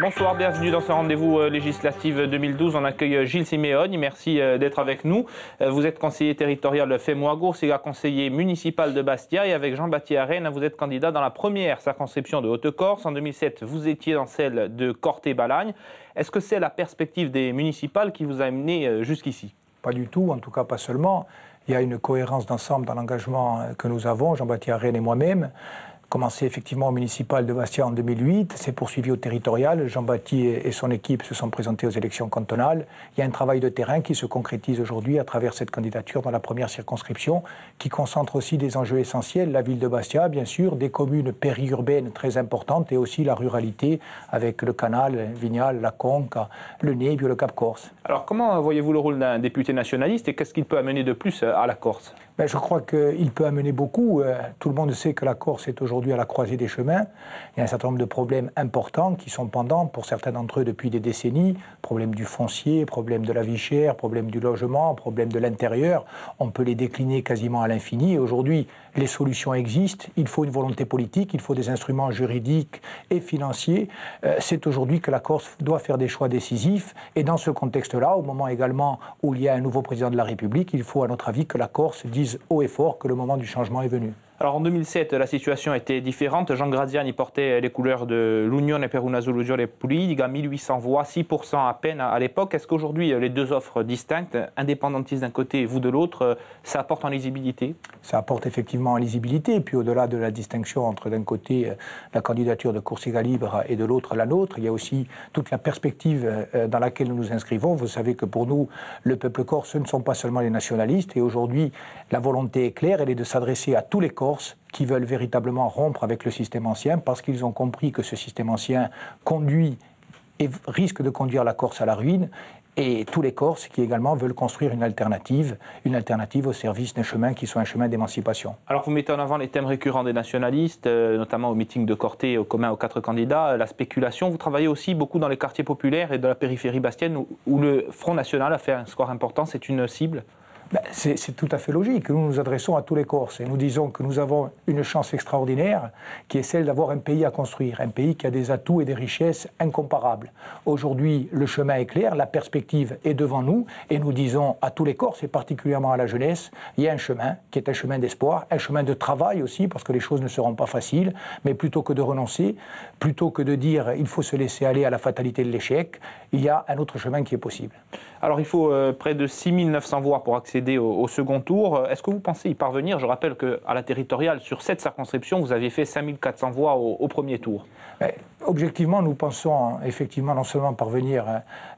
Bonsoir, bienvenue dans ce rendez-vous législatif 2012. On accueille Gilles Simeoni. Merci d'être avec nous. Vous êtes conseiller territorial Fémois-Gours, conseiller municipal de Bastia. Et avec Jean-Baptiste Arène, vous êtes candidat dans la première circonscription de Haute-Corse. En 2007, vous étiez dans celle de Corté-Balagne. Est-ce que c'est la perspective des municipales qui vous a amené jusqu'ici? Pas du tout, en tout cas pas seulement. Il y a une cohérence d'ensemble dans l'engagement que nous avons, Jean-Baptiste Arène et moi-même. Commencé effectivement au municipal de Bastia en 2008, s'est poursuivi au territorial. Jean-Baptiste et son équipe se sont présentés aux élections cantonales. Il y a un travail de terrain qui se concrétise aujourd'hui à travers cette candidature dans la première circonscription, qui concentre aussi des enjeux essentiels. La ville de Bastia, bien sûr, des communes périurbaines très importantes et aussi la ruralité avec le Canal, Vignal, la Conque, le Nebbio, le Cap Corse. Alors comment voyez-vous le rôle d'un député nationaliste et qu'est-ce qu'il peut amener de plus à la Corse? Je crois qu'il peut amener beaucoup. Tout le monde sait que la Corse est aujourd'hui à la croisée des chemins. Il y a un certain nombre de problèmes importants qui sont pendants pour certains d'entre eux depuis des décennies. Problème du foncier, problème de la vie chère, problème du logement, problème de l'intérieur. On peut les décliner quasiment à l'infini. Aujourd'hui, les solutions existent. Il faut une volonté politique, il faut des instruments juridiques et financiers. C'est aujourd'hui que la Corse doit faire des choix décisifs. Et dans ce contexte-là, au moment également où il y a un nouveau président de la République, il faut à notre avis que la Corse dise haut et fort que le moment du changement est venu. Alors en 2007, la situation était différente. Jean Graziani portait les couleurs de l'Unione per una soluzione politica, 1800 voix, 6% à peine à l'époque. Est-ce qu'aujourd'hui, les deux offres distinctes, indépendantistes d'un côté et vous de l'autre, ça apporte en lisibilité? Ça apporte effectivement en lisibilité. Et puis au-delà de la distinction entre d'un côté la candidature de Corsica Libre et de l'autre la nôtre, il y a aussi toute la perspective dans laquelle nous nous inscrivons. Vous savez que pour nous, le peuple corse, ce ne sont pas seulement les nationalistes. Et aujourd'hui, la volonté est claire, elle est de s'adresser à tous les Corses qui veulent véritablement rompre avec le système ancien parce qu'ils ont compris que ce système ancien conduit et risque de conduire la Corse à la ruine, et tous les Corses qui également veulent construire une alternative au service d'un chemin qui soit un chemin d'émancipation. Alors vous mettez en avant les thèmes récurrents des nationalistes, notamment au meeting de Corté commun aux 4 candidats, la spéculation. Vous travaillez aussi beaucoup dans les quartiers populaires et de la périphérie bastienne où le Front National a fait un score important. C'est une cible? C'est tout à fait logique. Nous nous adressons à tous les Corses et nous disons que nous avons une chance extraordinaire qui est celle d'avoir un pays à construire, un pays qui a des atouts et des richesses incomparables. Aujourd'hui, le chemin est clair, la perspective est devant nous et nous disons à tous les Corses et particulièrement à la jeunesse, il y a un chemin qui est un chemin d'espoir, un chemin de travail aussi parce que les choses ne seront pas faciles, mais plutôt que de renoncer, plutôt que de dire il faut se laisser aller à la fatalité de l'échec, il y a un autre chemin qui est possible. Alors il faut près de 6900 voix pour accéder au second tour. Est-ce que vous pensez y parvenir? Je rappelle qu'à la territoriale, sur cette circonscription, vous aviez fait 5400 voix au premier tour. Objectivement, nous pensons effectivement non seulement parvenir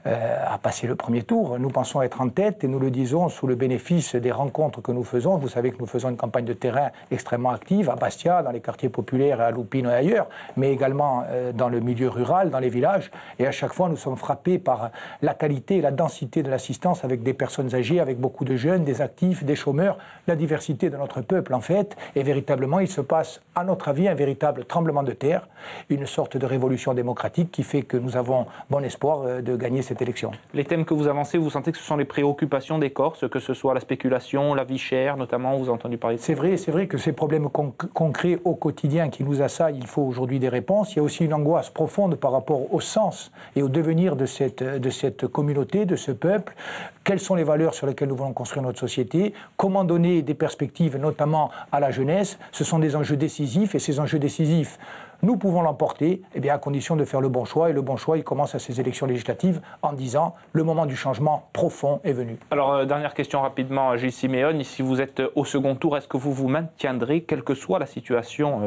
à passer le premier tour, nous pensons être en tête et nous le disons sous le bénéfice des rencontres que nous faisons. Vous savez que nous faisons une campagne de terrain extrêmement active à Bastia, dans les quartiers populaires, à Lupino et ailleurs, mais également dans le milieu rural, dans les villages. Et à chaque fois, nous sommes frappés par la qualité et la densité de l'assistance avec des personnes âgées, avec beaucoup de jeunes, des actifs, des chômeurs, la diversité de notre peuple en fait. Et véritablement, il se passe, à notre avis, un véritable tremblement de terre, une sorte de révolution démocratique qui fait que nous avons bon espoir de gagner cette élection. Les thèmes que vous avancez, vous sentez que ce sont les préoccupations des Corses, que ce soit la spéculation, la vie chère notamment, vous avez entendu parler de ça? C'est vrai que ces problèmes concrets au quotidien qui nous assaillent, il faut aujourd'hui des réponses. Il y a aussi une angoisse profonde par rapport au sens et au devenir de cette communauté, de ce peuple. Quelles sont les valeurs sur lesquelles nous voulons construire notre société? Comment donner des perspectives, notamment à la jeunesse? Ce sont des enjeux décisifs et ces enjeux décisifs, nous pouvons l'emporter à condition de faire le bon choix. Et le bon choix, il commence à ces élections législatives en disant le moment du changement profond est venu. Alors, dernière question rapidement, Gilles Simeoni. Si vous êtes au second tour, est-ce que vous vous maintiendrez, quelle que soit la situation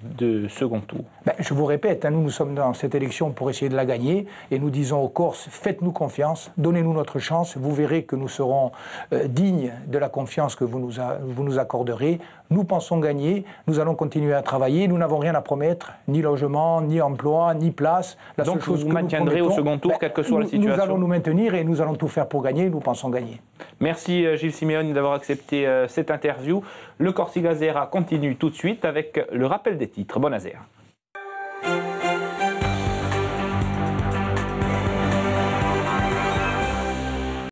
de second tour? Je vous répète, nous sommes dans cette élection pour essayer de la gagner. Et nous disons aux Corses, faites-nous confiance, donnez-nous notre chance. Vous verrez que nous serons dignes de la confiance que vous nous accorderez. Nous pensons gagner, nous allons continuer à travailler. Nous n'avons rien à promettre. Ni logement, ni emploi, ni place. Donc vous vous maintiendrez au second tour, quelle que soit la situation? Nous allons nous maintenir et nous allons tout faire pour gagner, nous pensons gagner. Merci Gilles Simeoni d'avoir accepté cette interview. Le Corsica Zera continue tout de suite avec le rappel des titres. Bonne Azera.